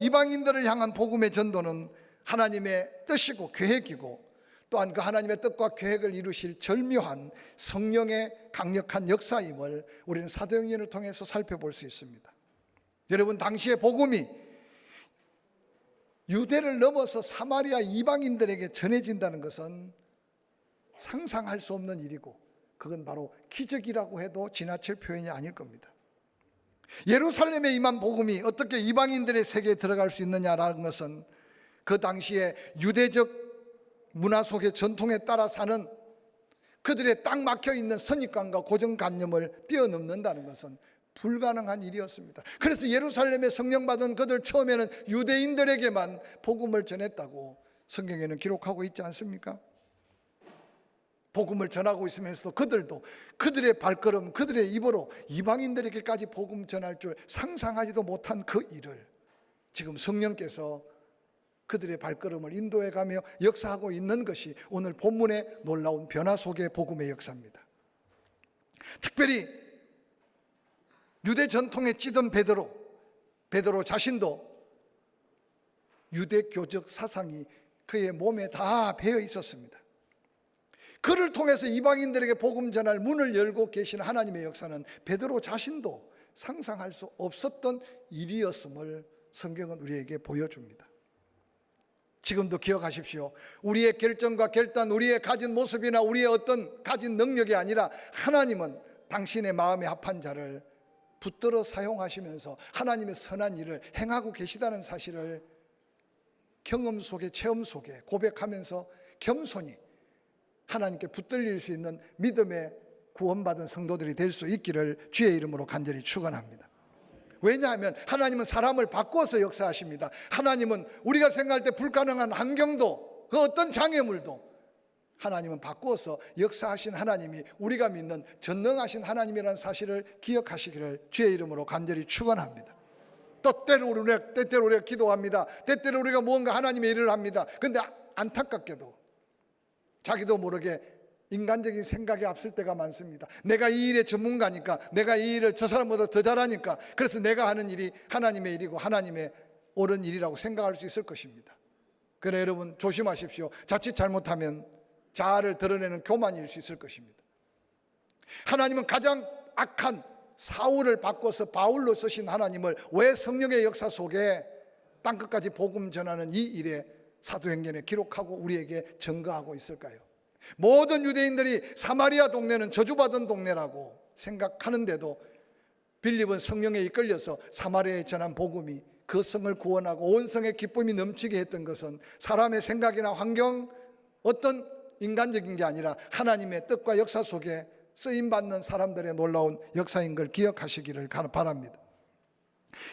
이방인들을 향한 복음의 전도는 하나님의 뜻이고 계획이고, 또한 그 하나님의 뜻과 계획을 이루실 절묘한 성령의 강력한 역사임을 우리는 사도행전을 통해서 살펴볼 수 있습니다. 여러분, 당시의 복음이 유대를 넘어서 사마리아 이방인들에게 전해진다는 것은 상상할 수 없는 일이고, 그건 바로 기적이라고 해도 지나칠 표현이 아닐 겁니다. 예루살렘에 임한 복음이 어떻게 이방인들의 세계에 들어갈 수 있느냐라는 것은 그 당시에 유대적 문화 속의 전통에 따라 사는 그들의 딱 막혀 있는 선입관과 고정관념을 뛰어넘는다는 것은 불가능한 일이었습니다. 그래서 예루살렘에 성령 받은 그들, 처음에는 유대인들에게만 복음을 전했다고 성경에는 기록하고 있지 않습니까? 복음을 전하고 있으면서도 그들도 그들의 발걸음, 그들의 입으로 이방인들에게까지 복음 전할 줄 상상하지도 못한 그 일을 지금 성령께서 그들의 발걸음을 인도해가며 역사하고 있는 것이 오늘 본문의 놀라운 변화 속의 복음의 역사입니다. 특별히 유대 전통에 찌든 베드로 자신도 유대교적 사상이 그의 몸에 다 배어 있었습니다. 그를 통해서 이방인들에게 복음 전할 문을 열고 계신 하나님의 역사는 베드로 자신도 상상할 수 없었던 일이었음을 성경은 우리에게 보여줍니다. 지금도 기억하십시오. 우리의 결정과 결단, 우리의 가진 모습이나 우리의 어떤 가진 능력이 아니라 하나님은 당신의 마음에 합한 자를 붙들어 사용하시면서 하나님의 선한 일을 행하고 계시다는 사실을 경험 속에, 체험 속에 고백하면서 겸손히 하나님께 붙들릴 수 있는 믿음의 구원받은 성도들이 될 수 있기를 주의 이름으로 간절히 축원합니다. 왜냐하면 하나님은 사람을 바꿔서 역사하십니다. 하나님은 우리가 생각할 때 불가능한 환경도, 그 어떤 장애물도 하나님은 바꿔서 역사하신 하나님이 우리가 믿는 전능하신 하나님이라는 사실을 기억하시기를 주의 이름으로 간절히 축원합니다. 때때로 우리가 기도합니다. 때때로 우리가 무언가 하나님의 일을 합니다. 그런데 안타깝게도 자기도 모르게 인간적인 생각이 앞설 때가 많습니다. 내가 이 일의 전문가니까, 내가 이 일을 저 사람보다 더 잘하니까, 그래서 내가 하는 일이 하나님의 일이고 하나님의 옳은 일이라고 생각할 수 있을 것입니다. 그래 여러분, 조심하십시오. 자칫 잘못하면 자아를 드러내는 교만일 수 있을 것입니다. 하나님은 가장 악한 사울을 바꿔서 바울로 쓰신 하나님을 왜 성령의 역사 속에 땅끝까지 복음 전하는 이 일에 사도행전에 기록하고 우리에게 증거하고 있을까요? 모든 유대인들이 사마리아 동네는 저주받은 동네라고 생각하는데도 빌립은 성령에 이끌려서 사마리아에 전한 복음이 그 성을 구원하고 온 성의 기쁨이 넘치게 했던 것은 사람의 생각이나 환경, 어떤 인간적인 게 아니라 하나님의 뜻과 역사 속에 쓰임받는 사람들의 놀라운 역사인 걸 기억하시기를 바랍니다.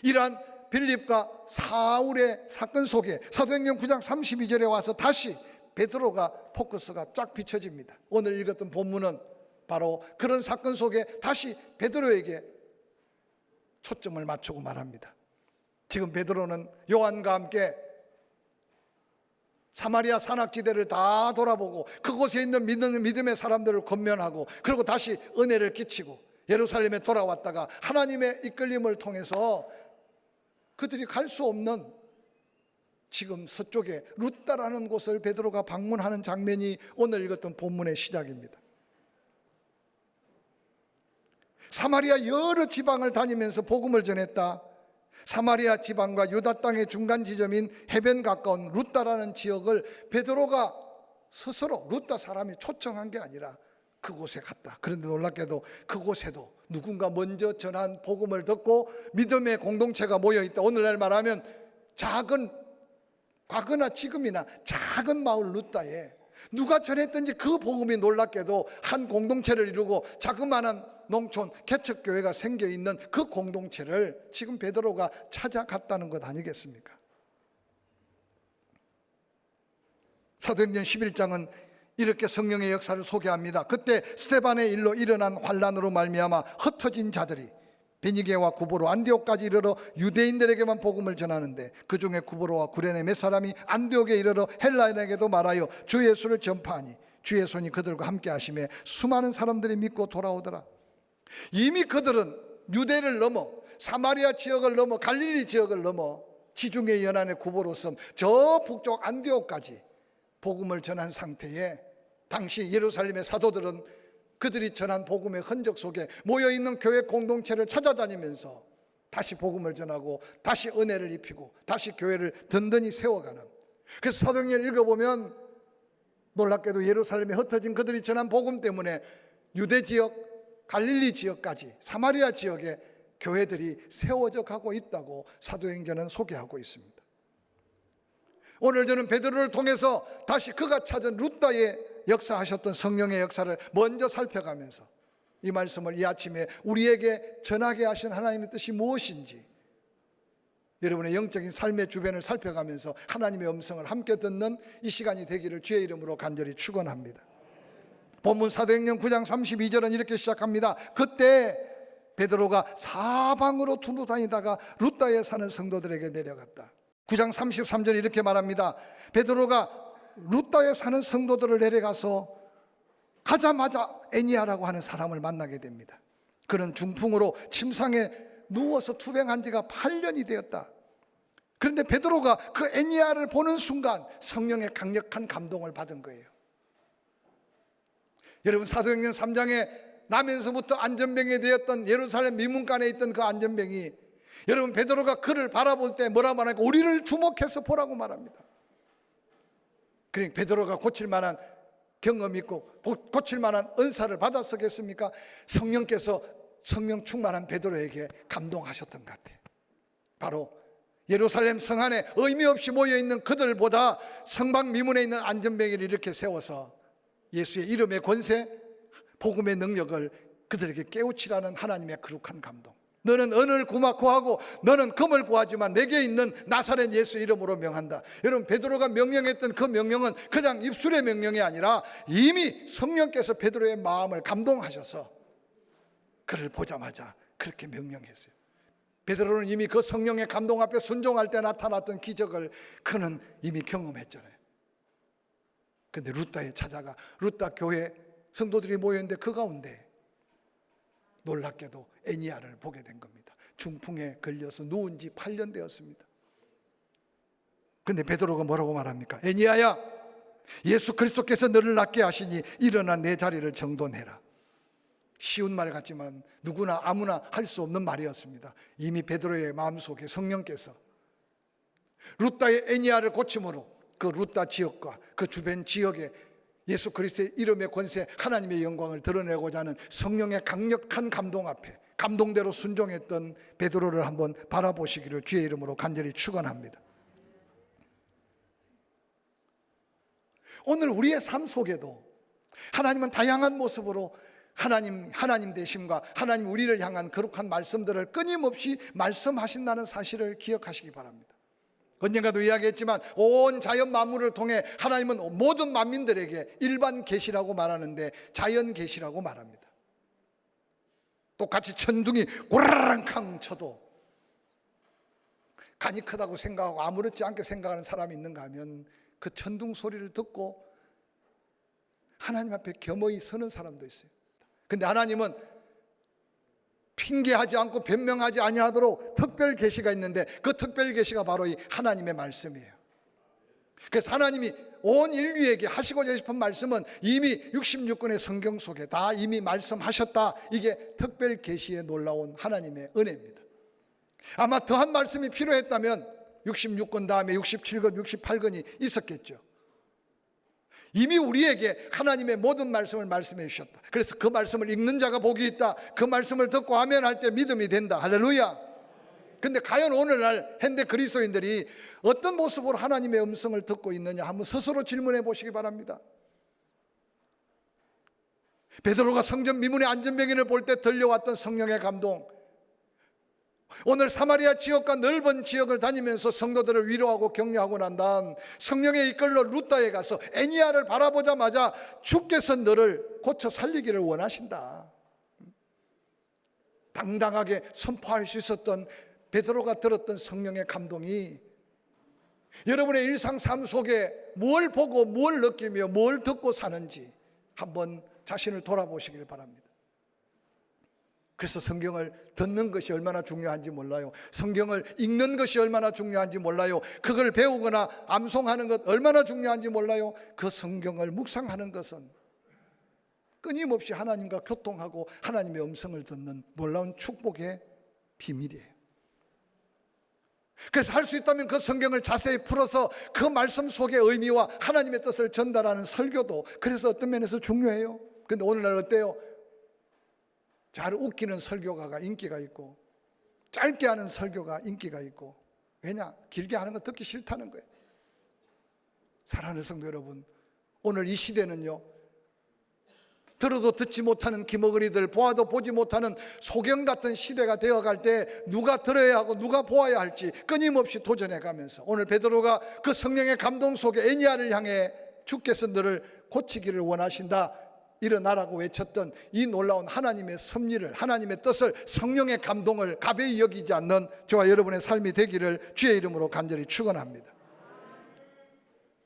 이러한 빌립과 사울의 사건 속에 사도행전 9장 32절에 와서 다시 베드로가 포커스가 쫙 비춰집니다. 오늘 읽었던 본문은 바로 그런 사건 속에 다시 베드로에게 초점을 맞추고 말합니다. 지금 베드로는 요한과 함께 사마리아 산악지대를 다 돌아보고 그곳에 있는 믿음의 사람들을 권면하고, 그리고 다시 은혜를 끼치고 예루살렘에 돌아왔다가 하나님의 이끌림을 통해서 그들이 갈 수 없는 지금 서쪽에 루다라는 곳을 베드로가 방문하는 장면이 오늘 읽었던 본문의 시작입니다. 사마리아 여러 지방을 다니면서 복음을 전했다. 사마리아 지방과 유다 땅의 중간 지점인 해변 가까운 루다라는 지역을 베드로가 스스로 루다 사람이 초청한 게 아니라 그곳에 갔다. 그런데 놀랍게도 그곳에도 누군가 먼저 전한 복음을 듣고 믿음의 공동체가 모여있다. 오늘날 말하면 과거나 지금이나 작은 마을 루다에 누가 전했든지 그 복음이 놀랍게도 한 공동체를 이루고 자그마한 농촌 개척교회가 생겨있는 그 공동체를 지금 베드로가 찾아갔다는 것 아니겠습니까? 사도행전 11장은 이렇게 성령의 역사를 소개합니다. 그때 스데반의 일로 일어난 환란으로 말미암아 흩어진 자들이 베니게와 구브로 안디옥까지 이르러 유대인들에게만 복음을 전하는데, 그 중에 구브로와 구레네 몇 사람이 안디옥에 이르러 헬라인에게도 말하여 주 예수를 전파하니 주의 손이 그들과 함께 하심에 수많은 사람들이 믿고 돌아오더라. 이미 그들은 유대를 넘어 사마리아 지역을 넘어 갈릴리 지역을 넘어 지중해 연안의 구보로섬 저 북쪽 안디옥까지 복음을 전한 상태에 당시 예루살렘의 사도들은 그들이 전한 복음의 흔적 속에 모여있는 교회 공동체를 찾아다니면서 다시 복음을 전하고 다시 은혜를 입히고 다시 교회를 든든히 세워가는, 그래서 사도행전을 읽어보면 놀랍게도 예루살렘에 흩어진 그들이 전한 복음 때문에 유대 지역, 갈릴리 지역까지 사마리아 지역에 교회들이 세워져 가고 있다고 사도행전은 소개하고 있습니다. 오늘 저는 베드로를 통해서 다시 그가 찾은 루다의 역사하셨던 성령의 역사를 먼저 살펴가면서 이 말씀을 이 아침에 우리에게 전하게 하신 하나님의 뜻이 무엇인지 여러분의 영적인 삶의 주변을 살펴가면서 하나님의 음성을 함께 듣는 이 시간이 되기를 주의 이름으로 간절히 축원합니다. 본문 사도행전 9장 32절은 이렇게 시작합니다. 그때 베드로가 사방으로 두루 다니다가 루다에 사는 성도들에게 내려갔다. 9장 33절에 이렇게 말합니다. 베드로가 루다에 사는 성도들을 내려가서 가자마자 애니아라고 하는 사람을 만나게 됩니다. 그는 중풍으로 침상에 누워서 투병한 지가 8년이 되었다. 그런데 베드로가 그 애니아를 보는 순간 성령의 강력한 감동을 받은 거예요. 여러분, 사도행전 3장에 나면서부터 안전병이 되었던 예루살렘 미문간에 있던 그 안전병이, 여러분, 베드로가 그를 바라볼 때 뭐라 말하니까 우리를 주목해서 보라고 말합니다. 그러니까 베드로가 고칠 만한 경험이 있고 고칠 만한 은사를 받았었겠습니까? 성령께서 성령 충만한 베드로에게 감동하셨던 것 같아요. 바로 예루살렘 성 안에 의미 없이 모여있는 그들보다 성방 미문에 있는 안전병이를 이렇게 세워서 예수의 이름의 권세, 복음의 능력을 그들에게 깨우치라는 하나님의 거룩한 감동. 너는 은을 구하고 너는 금을 구하지만 내게 있는 나사렛 예수 이름으로 명한다. 여러분, 베드로가 명령했던 그 명령은 그냥 입술의 명령이 아니라 이미 성령께서 베드로의 마음을 감동하셔서 그를 보자마자 그렇게 명령했어요. 베드로는 이미 그 성령의 감동 앞에 순종할 때 나타났던 기적을 그는 이미 경험했잖아요. 그런데 루다에 찾아가 루다 교회 성도들이 모였는데 그 가운데 놀랍게도 애니아를 보게 된 겁니다. 중풍에 걸려서 누운 지 8년 되었습니다. 그런데 베드로가 뭐라고 말합니까? 애니아야, 예수 그리스도께서 너를 낫게 하시니 일어나 내 자리를 정돈해라. 쉬운 말 같지만 누구나 아무나 할 수 없는 말이었습니다. 이미 베드로의 마음속에 성령께서 루다의 애니아를 고침으로 그 루다 지역과 그 주변 지역에 예수 그리스도의 이름의 권세, 하나님의 영광을 드러내고자 하는 성령의 강력한 감동 앞에 감동대로 순종했던 베드로를 한번 바라보시기를 주의 이름으로 간절히 축원합니다. 오늘 우리의 삶 속에도 하나님은 다양한 모습으로 하나님 되심과 하나님 우리를 향한 거룩한 말씀들을 끊임없이 말씀하신다는 사실을 기억하시기 바랍니다. 언젠가도 이야기했지만 온 자연 만물을 통해 하나님은 모든 만민들에게 일반 계시라고 말하는데 자연 계시라고 말합니다. 똑같이 천둥이 오라랑캉 쳐도 간이 크다고 생각하고 아무렇지 않게 생각하는 사람이 있는가 하면 그 천둥 소리를 듣고 하나님 앞에 겸허히 서는 사람도 있어요. 근데 하나님은 핑계하지 않고 변명하지 아니하도록 특별 계시가 있는데 그 특별 계시가 바로 이 하나님의 말씀이에요. 그래서 하나님이 온 인류에게 하시고자 싶은 말씀은 이미 66권의 성경 속에 다 이미 말씀하셨다. 이게 특별 계시의 놀라운 하나님의 은혜입니다. 아마 더한 말씀이 필요했다면 66권 다음에 67권, 68권이 있었겠죠. 이미 우리에게 하나님의 모든 말씀을 말씀해 주셨다. 그래서 그 말씀을 읽는 자가 복이 있다. 그 말씀을 듣고 아멘할 때 믿음이 된다. 할렐루야. 근데 과연 오늘날 현대 그리스도인들이 어떤 모습으로 하나님의 음성을 듣고 있느냐 한번 스스로 질문해 보시기 바랍니다. 베드로가 성전 미문의 안전병인을 볼 때 들려왔던 성령의 감동, 오늘 사마리아 지역과 넓은 지역을 다니면서 성도들을 위로하고 격려하고 난 다음 성령의 이끌로 루다에 가서 애니아를 바라보자마자 주께서 너를 고쳐 살리기를 원하신다. 당당하게 선포할 수 있었던 베드로가 들었던 성령의 감동이 여러분의 일상 삶 속에 뭘 보고 뭘 느끼며 뭘 듣고 사는지 한번 자신을 돌아보시길 바랍니다. 그래서 성경을 듣는 것이 얼마나 중요한지 몰라요. 성경을 읽는 것이 얼마나 중요한지 몰라요. 그걸 배우거나 암송하는 것 얼마나 중요한지 몰라요. 그 성경을 묵상하는 것은 끊임없이 하나님과 교통하고 하나님의 음성을 듣는 놀라운 축복의 비밀이에요. 그래서 할 수 있다면 그 성경을 자세히 풀어서 그 말씀 속의 의미와 하나님의 뜻을 전달하는 설교도 그래서 어떤 면에서 중요해요. 근데 오늘날 어때요? 잘 웃기는 설교가가 인기가 있고 짧게 하는 설교가 인기가 있고, 왜냐? 길게 하는 거 듣기 싫다는 거예요. 사랑하는 성도 여러분, 오늘 이 시대는요, 들어도 듣지 못하는 기머거리들, 보아도 보지 못하는 소경 같은 시대가 되어갈 때 누가 들어야 하고 누가 보아야 할지 끊임없이 도전해 가면서, 오늘 베드로가 그 성령의 감동 속에 애니야를 향해 주께서 너를 고치기를 원하신다, 일어나라고 외쳤던 이 놀라운 하나님의 섭리를, 하나님의 뜻을, 성령의 감동을 가벼이 여기지 않는 저와 여러분의 삶이 되기를 주의 이름으로 간절히 축원합니다.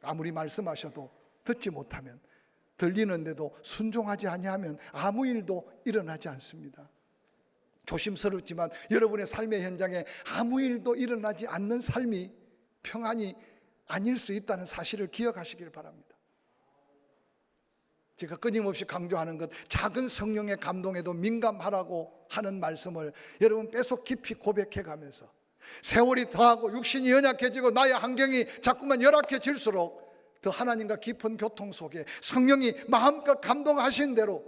아무리 말씀하셔도 듣지 못하면, 들리는데도 순종하지 아니하면 아무 일도 일어나지 않습니다. 조심스럽지만 여러분의 삶의 현장에 아무 일도 일어나지 않는 삶이 평안이 아닐 수 있다는 사실을 기억하시길 바랍니다. 제가 끊임없이 강조하는 것, 작은 성령의 감동에도 민감하라고 하는 말씀을 여러분 뼛속 깊이 고백해 가면서, 세월이 더하고 육신이 연약해지고 나의 환경이 자꾸만 열악해질수록 더 하나님과 깊은 교통 속에 성령이 마음껏 감동하신 대로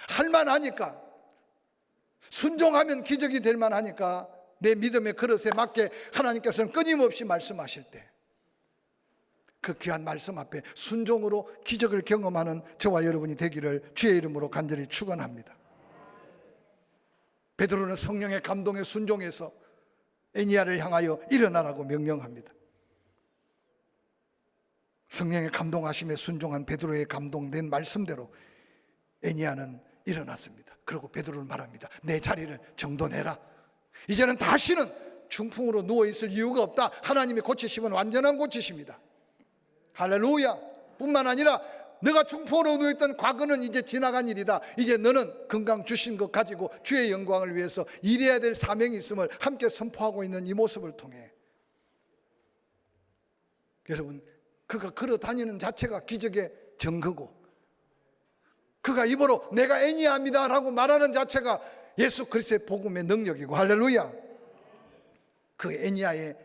할만하니까, 순종하면 기적이 될 만하니까 내 믿음의 그릇에 맞게 하나님께서는 끊임없이 말씀하실 때 그 귀한 말씀 앞에 순종으로 기적을 경험하는 저와 여러분이 되기를 주의 이름으로 간절히 축원합니다. 베드로는 성령의 감동에 순종해서 애니야를 향하여 일어나라고 명령합니다. 성령의 감동하심에 순종한 베드로의 감동된 말씀대로 애니야는 일어났습니다. 그리고 베드로는 말합니다. 내 자리를 정돈해라. 이제는 다시는 중풍으로 누워있을 이유가 없다. 하나님이 고치심은 완전한 고치십니다. 할렐루야. 뿐만 아니라 너가 중풍으로 누워있던 과거는 이제 지나간 일이다. 이제 너는 건강 주신 것 가지고 주의 영광을 위해서 일해야 될 사명이 있음을 함께 선포하고 있는 이 모습을 통해, 여러분, 그가 걸어 다니는 자체가 기적의 증거고, 그가 입으로 내가 애니야입니다 라고 말하는 자체가 예수 그리스도의 복음의 능력이고, 할렐루야. 그 애니야의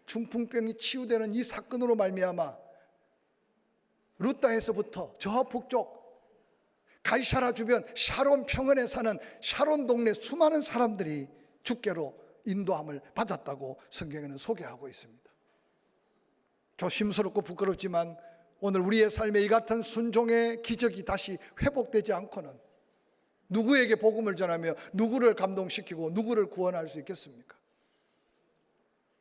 중풍병이 치유되는 이 사건으로 말미암아 루따에서부터 저 북쪽 가이사라 주변 샤론 평원에 사는 샤론 동네 수많은 사람들이 주께로 인도함을 받았다고 성경에는 소개하고 있습니다. 조심스럽고 부끄럽지만 오늘 우리의 삶에 이 같은 순종의 기적이 다시 회복되지 않고는 누구에게 복음을 전하며 누구를 감동시키고 누구를 구원할 수 있겠습니까?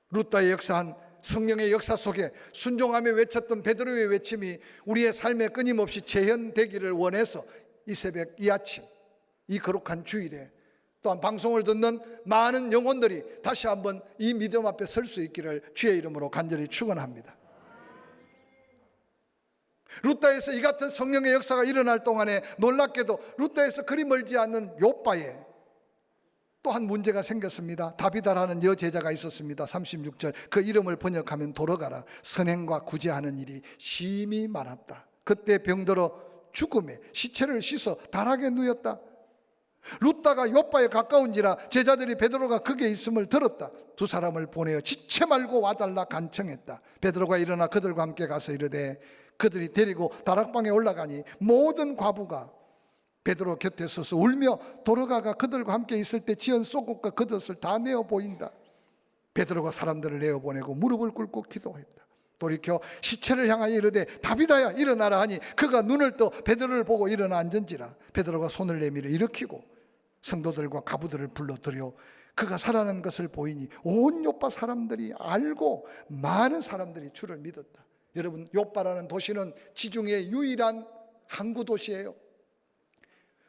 루따의 역사한 성령의 역사 속에 순종하며 외쳤던 베드로의 외침이 우리의 삶에 끊임없이 재현되기를 원해서 이 새벽, 이 아침, 이 거룩한 주일에 또한 방송을 듣는 많은 영혼들이 다시 한번 이 믿음 앞에 설 수 있기를 주의 이름으로 간절히 축원합니다. 루따에서 이 같은 성령의 역사가 일어날 동안에 놀랍게도 루따에서 그리 멀지 않는 욥바에 또한 문제가 생겼습니다. 다비다라는 여제자가 있었습니다. 36절, 그 이름을 번역하면 돌아가라. 선행과 구제하는 일이 심히 많았다. 그때 병들어 죽음에 시체를 씻어 다락에 누였다. 루따가 욥바에 가까운지라 제자들이 베드로가 거기에 있음을 들었다. 두 사람을 보내어 지체 말고 와달라 간청했다. 베드로가 일어나 그들과 함께 가서 이르되, 그들이 데리고 다락방에 올라가니 모든 과부가 베드로 곁에 서서 울며 도로가가 그들과 함께 있을 때 지은 속옷과 겉옷을 다 내어 보인다. 베드로가 사람들을 내어 보내고 무릎을 꿇고 기도했다. 돌이켜 시체를 향하여 이르되 다비다야 일어나라 하니 그가 눈을 떠 베드로를 보고 일어나 앉은지라. 베드로가 손을 내밀어 일으키고 성도들과 가부들을 불러들여 그가 살아난 것을 보이니 온 욥바 사람들이 알고 많은 사람들이 주를 믿었다. 여러분, 욥바라는 도시는 지중해의 유일한 항구 도시예요.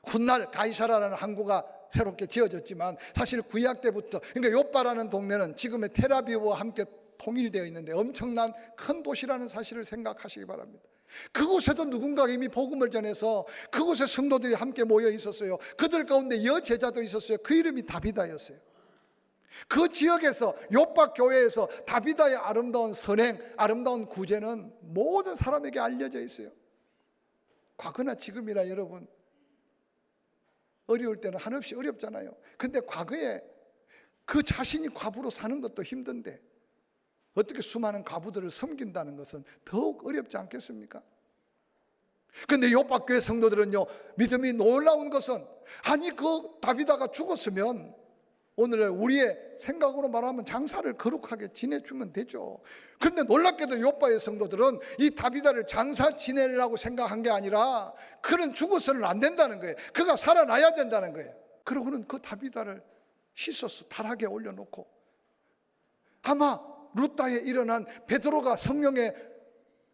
훗날 가이사라라는 항구가 새롭게 지어졌지만 사실 구약 때부터, 그러니까 욥바라는 동네는 지금의 텔아비브와 함께 통일되어 있는데 엄청난 큰 도시라는 사실을 생각하시기 바랍니다. 그곳에도 누군가가 이미 복음을 전해서 그곳에 성도들이 함께 모여 있었어요. 그들 가운데 여제자도 있었어요. 그 이름이 다비다였어요. 그 지역에서 요박 교회에서 다비다의 아름다운 선행, 아름다운 구제는 모든 사람에게 알려져 있어요. 과거나 지금이나 여러분 어려울 때는 한없이 어렵잖아요. 근데 과거에 그 자신이 과부로 사는 것도 힘든데 어떻게 수많은 과부들을 섬긴다는 것은 더욱 어렵지 않겠습니까? 그런데 요박교회 성도들은요, 믿음이 놀라운 것은, 아니 그 다비다가 죽었으면 오늘 우리의 생각으로 말하면 장사를 거룩하게 지내주면 되죠. 그런데 놀랍게도 요바의 성도들은 이 다비다를 장사 지내려고 생각한 게 아니라 그는 죽어서는 안 된다는 거예요. 그가 살아나야 된다는 거예요. 그러고는 그 다비다를 씻어서 타락에 올려놓고, 아마 루다에 일어난 베드로가 성령의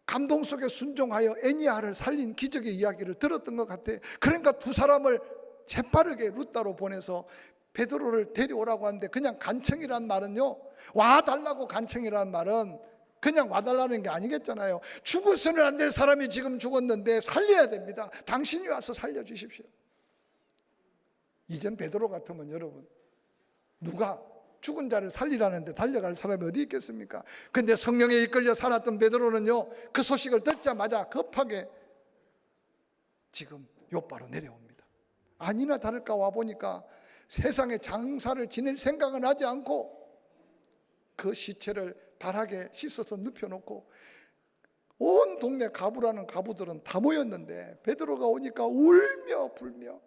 감동 속에 순종하여 애니야를 살린 기적의 이야기를 들었던 것 같아요. 그러니까 두 사람을 재빠르게 루다로 보내서 베드로를 데려오라고 하는데, 그냥 간청이란 말은요, 와달라고 간청이란 말은 그냥 와달라는 게 아니겠잖아요. 죽어서는 안 될 사람이 지금 죽었는데 살려야 됩니다. 당신이 와서 살려주십시오. 이전 베드로 같으면 여러분, 누가 죽은 자를 살리라는데 달려갈 사람이 어디 있겠습니까? 근데 성령에 이끌려 살았던 베드로는요, 그 소식을 듣자마자 급하게 지금 요바로 내려옵니다. 아니나 다를까 와보니까 세상에 장사를 지낼 생각은 하지 않고 그 시체를 다락에 씻어서 눕혀놓고, 온 동네 가부라는 가부들은 다 모였는데 베드로가 오니까 울며 불며,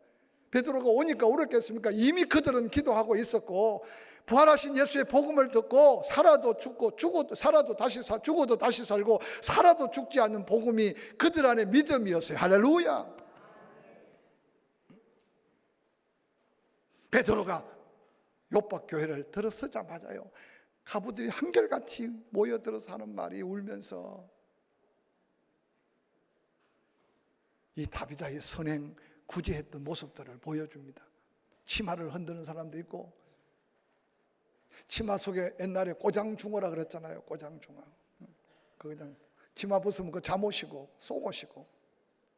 베드로가 오니까 울었겠습니까? 이미 그들은 기도하고 있었고 부활하신 예수의 복음을 듣고 살아도 죽고 죽어도 살아도 다시 죽어도 다시 살고 살아도 죽지 않는 복음이 그들 안에 믿음이었어요. 할렐루야. 베드로가 요박 교회를 들어서자마자요, 가부들이 한결같이 모여들어서 하는 말이, 울면서 이 다비다의 선행 구제했던 모습들을 보여줍니다. 치마를 흔드는 사람도 있고, 치마 속에 옛날에 꼬장중어라 그랬잖아요. 꼬장중어. 그냥 치마 벗으면 그 잠옷이고 속옷이고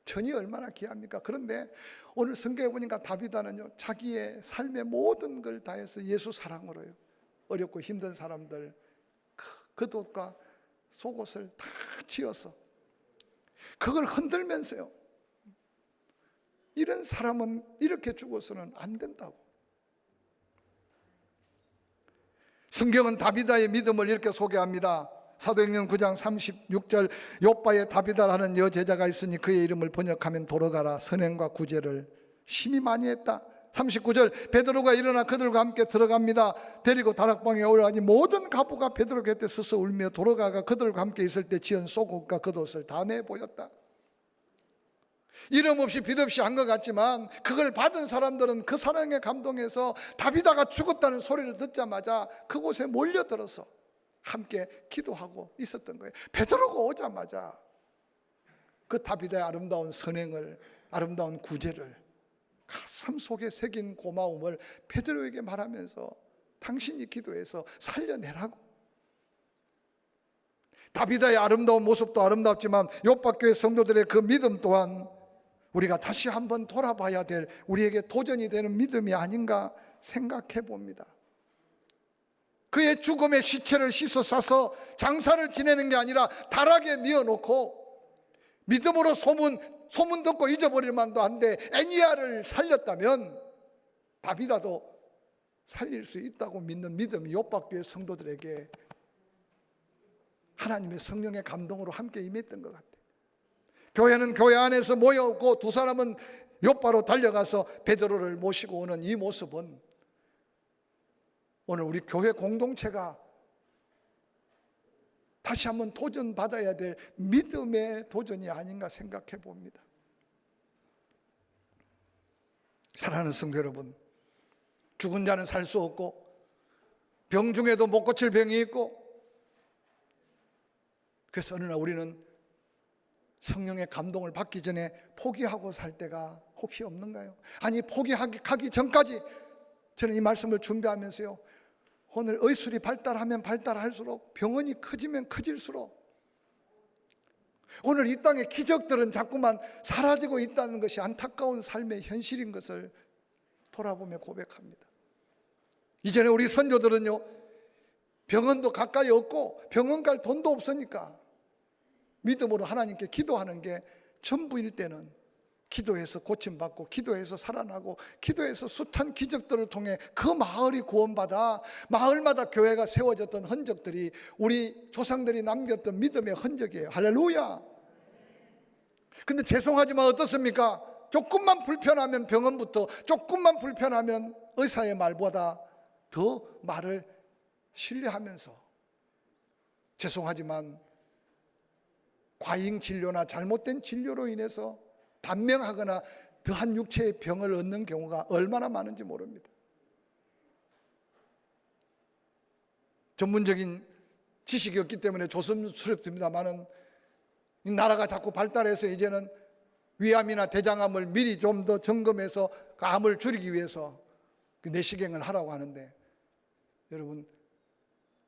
천이 얼마나 귀합니까? 그런데 오늘 성경에 보니까 다비다는요, 자기의 삶의 모든 걸 다해서 예수 사랑으로요, 어렵고 힘든 사람들 겉옷과 속옷을 다 지어서 그걸 흔들면서요, 이런 사람은 이렇게 죽어서는 안 된다고. 성경은 다비다의 믿음을 이렇게 소개합니다. 사도행전 9장 36절, 요바에 다비다라는 여제자가 있으니 그의 이름을 번역하면 돌아가라, 선행과 구제를 심히 많이 했다. 39절, 베드로가 일어나 그들과 함께 들어갑니다. 데리고 다락방에 올라가니 모든 가부가 베드로 곁에 서서 울며 돌아가가 그들과 함께 있을 때 지은 속옷과 겉옷을 다 내보였다. 이름 없이 빛 없이 한 것 같지만 그걸 받은 사람들은 그 사랑에 감동해서 다비다가 죽었다는 소리를 듣자마자 그곳에 몰려들어서 함께 기도하고 있었던 거예요. 베드로가 오자마자 그 다비다의 아름다운 선행을, 아름다운 구제를, 가슴 속에 새긴 고마움을 베드로에게 말하면서 당신이 기도해서 살려내라고. 다비다의 아름다운 모습도 아름답지만 요박교회 성도들의 그 믿음 또한 우리가 다시 한번 돌아봐야 될, 우리에게 도전이 되는 믿음이 아닌가 생각해 봅니다. 그의 죽음의 시체를 씻어 싸서 장사를 지내는 게 아니라 다락에 뉘어놓고 믿음으로 소문 듣고 잊어버릴 만도 한데 애니야를 살렸다면 다비다도 살릴 수 있다고 믿는 믿음이 요박교회 성도들에게 하나님의 성령의 감동으로 함께 임했던 것 같아요. 교회는 교회 안에서 모여오고 두 사람은 요바로 달려가서 베드로를 모시고 오는 이 모습은 오늘 우리 교회 공동체가 다시 한번 도전받아야 될 믿음의 도전이 아닌가 생각해 봅니다. 사랑하는 성도 여러분, 죽은 자는 살 수 없고 병 중에도 못 고칠 병이 있고, 그래서 어느 날 우리는 성령의 감동을 받기 전에 포기하고 살 때가 혹시 없는가요? 아니, 포기하기 전까지 저는 이 말씀을 준비하면서요, 오늘 의술이 발달하면 발달할수록, 병원이 커지면 커질수록 오늘 이 땅의 기적들은 자꾸만 사라지고 있다는 것이 안타까운 삶의 현실인 것을 돌아보며 고백합니다. 이전에 우리 선조들은요, 병원도 가까이 없고 병원 갈 돈도 없으니까 믿음으로 하나님께 기도하는 게 전부일 때는 기도해서 고침받고 기도해서 살아나고 기도해서 숱한 기적들을 통해 그 마을이 구원받아 마을마다 교회가 세워졌던 흔적들이 우리 조상들이 남겼던 믿음의 흔적이에요. 할렐루야. 근데 죄송하지만 어떻습니까? 조금만 불편하면 병원부터, 조금만 불편하면 의사의 말보다 더 말을 신뢰하면서, 죄송하지만 과잉 진료나 잘못된 진료로 인해서 단명하거나 더한 육체의 병을 얻는 경우가 얼마나 많은지 모릅니다. 전문적인 지식이 없기 때문에 조심스럽습니다만은 이 나라가 자꾸 발달해서 이제는 위암이나 대장암을 미리 좀 더 점검해서 그 암을 줄이기 위해서 그 내시경을 하라고 하는데, 여러분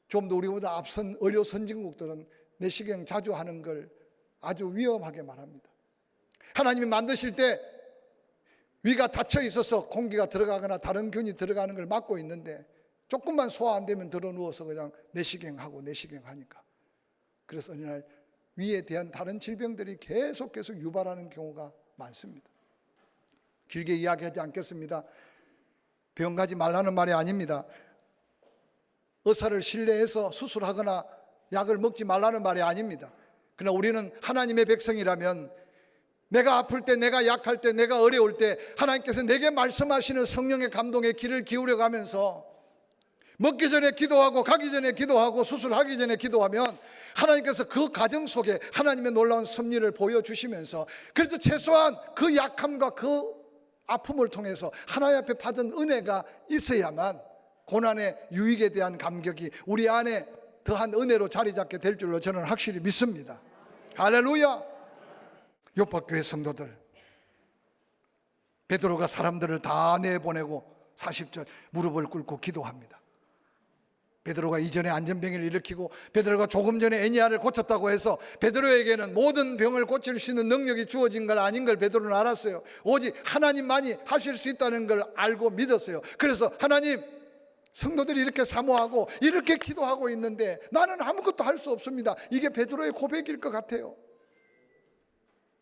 좀 더 우리보다 앞선 의료 선진국들은 내시경 자주 하는 걸 아주 위험하게 말합니다. 하나님이 만드실 때 위가 닫혀 있어서 공기가 들어가거나 다른 균이 들어가는 걸 막고 있는데 조금만 소화 안 되면 들어 누워서 그냥 내시경하고 내시경하니까, 그래서 어느 날 위에 대한 다른 질병들이 계속 유발하는 경우가 많습니다. 길게 이야기하지 않겠습니다. 병 가지 말라는 말이 아닙니다. 의사를 신뢰해서 수술하거나 약을 먹지 말라는 말이 아닙니다. 그러나 우리는 하나님의 백성이라면 내가 아플 때, 내가 약할 때, 내가 어려울 때 하나님께서 내게 말씀하시는 성령의 감동에 귀를 기울여 가면서 먹기 전에 기도하고 가기 전에 기도하고 수술하기 전에 기도하면 하나님께서 그 과정 속에 하나님의 놀라운 섭리를 보여주시면서 그래도 최소한 그 약함과 그 아픔을 통해서 하나님 앞에 받은 은혜가 있어야만 고난의 유익에 대한 감격이 우리 안에 더한 은혜로 자리 잡게 될 줄로 저는 확실히 믿습니다. 할렐루야. 요파교회 성도들, 베드로가 사람들을 다 내보내고 40절 무릎을 꿇고 기도합니다. 베드로가 이전에 안전병을 일으키고 베드로가 조금 전에 애니아를 고쳤다고 해서 베드로에게는 모든 병을 고칠 수 있는 능력이 주어진 건 아닌 걸 베드로는 알았어요. 오직 하나님만이 하실 수 있다는 걸 알고 믿었어요. 그래서 하나님, 성도들이 이렇게 사모하고 이렇게 기도하고 있는데 나는 아무것도 할 수 없습니다. 이게 베드로의 고백일 것 같아요.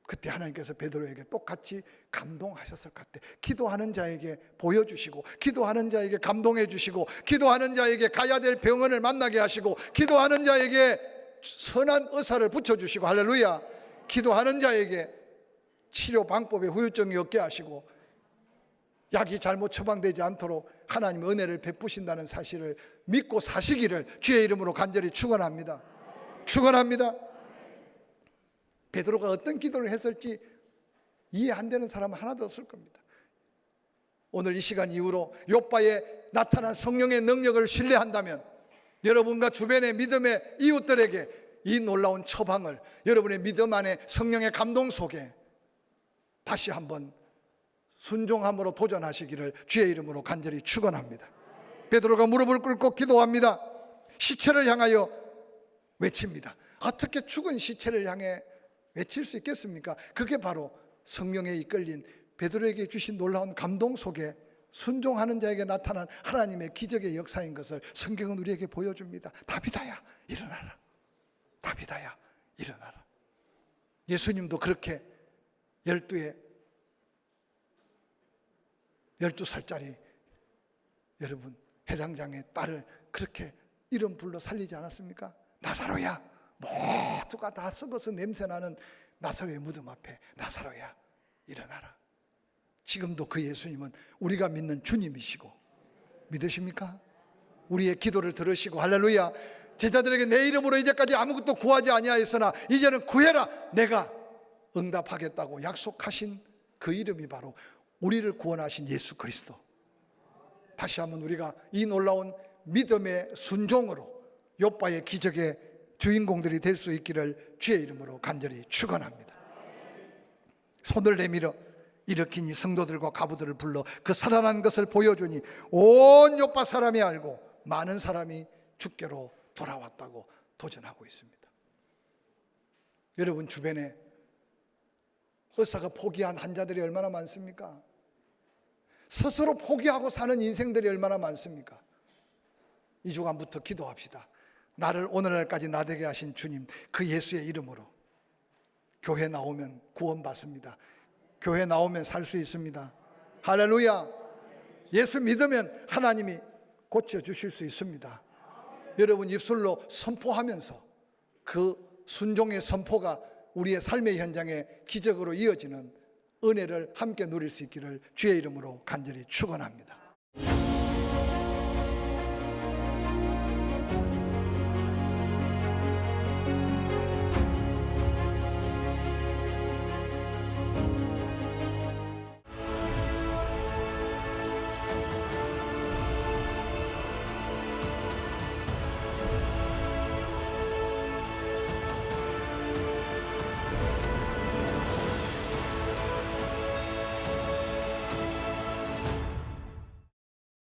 그때 하나님께서 베드로에게 똑같이 감동하셨을 것 같아요. 기도하는 자에게 보여주시고, 기도하는 자에게 감동해 주시고, 기도하는 자에게 가야 될 병원을 만나게 하시고, 기도하는 자에게 선한 의사를 붙여주시고, 할렐루야. 기도하는 자에게 치료 방법에 후유증이 없게 하시고 약이 잘못 처방되지 않도록 하나님 은혜를 베푸신다는 사실을 믿고 사시기를 주의 이름으로 간절히 축원합니다. 축원합니다. 베드로가 어떤 기도를 했을지 이해 안 되는 사람은 하나도 없을 겁니다. 오늘 이 시간 이후로 요바에 나타난 성령의 능력을 신뢰한다면 여러분과 주변의 믿음의 이웃들에게 이 놀라운 처방을 여러분의 믿음 안에 성령의 감동 속에 다시 한번 순종함으로 도전하시기를 주의 이름으로 간절히 축원합니다. 베드로가 무릎을 꿇고 기도합니다. 시체를 향하여 외칩니다. 어떻게 죽은 시체를 향해 외칠 수 있겠습니까? 그게 바로 성령에 이끌린 베드로에게 주신 놀라운 감동 속에 순종하는 자에게 나타난 하나님의 기적의 역사인 것을 성경은 우리에게 보여줍니다. 다비다야 일어나라. 다비다야 일어나라. 예수님도 그렇게 12살짜리 여러분 해당장의 딸을 그렇게 이름 불러 살리지 않았습니까? 나사로야, 모두가 다 썩어서 냄새나는 나사로의 무덤 앞에 나사로야 일어나라. 지금도 그 예수님은 우리가 믿는 주님이시고, 믿으십니까? 우리의 기도를 들으시고, 할렐루야. 제자들에게 내 이름으로 이제까지 아무것도 구하지 아니하였으나 이제는 구해라, 내가 응답하겠다고 약속하신 그 이름이 바로 우리를 구원하신 예수 그리스도. 다시 한번 우리가 이 놀라운 믿음의 순종으로 요바의 기적의 주인공들이 될 수 있기를 주의 이름으로 간절히 축원합니다. 손을 내밀어 일으킨 이 성도들과 가부들을 불러 그 살아난 것을 보여주니 온 요바 사람이 알고 많은 사람이 주께로 돌아왔다고 도전하고 있습니다. 여러분 주변에 의사가 포기한 환자들이 얼마나 많습니까? 스스로 포기하고 사는 인생들이 얼마나 많습니까? 이 주간부터 기도합시다. 나를 오늘날까지 나되게 하신 주님, 그 예수의 이름으로 교회 나오면 구원받습니다. 교회 나오면 살 수 있습니다. 할렐루야. 예수 믿으면 하나님이 고쳐주실 수 있습니다. 여러분 입술로 선포하면서 그 순종의 선포가 우리의 삶의 현장에 기적으로 이어지는 은혜를 함께 누릴 수 있기를 주의 이름으로 간절히 축원합니다.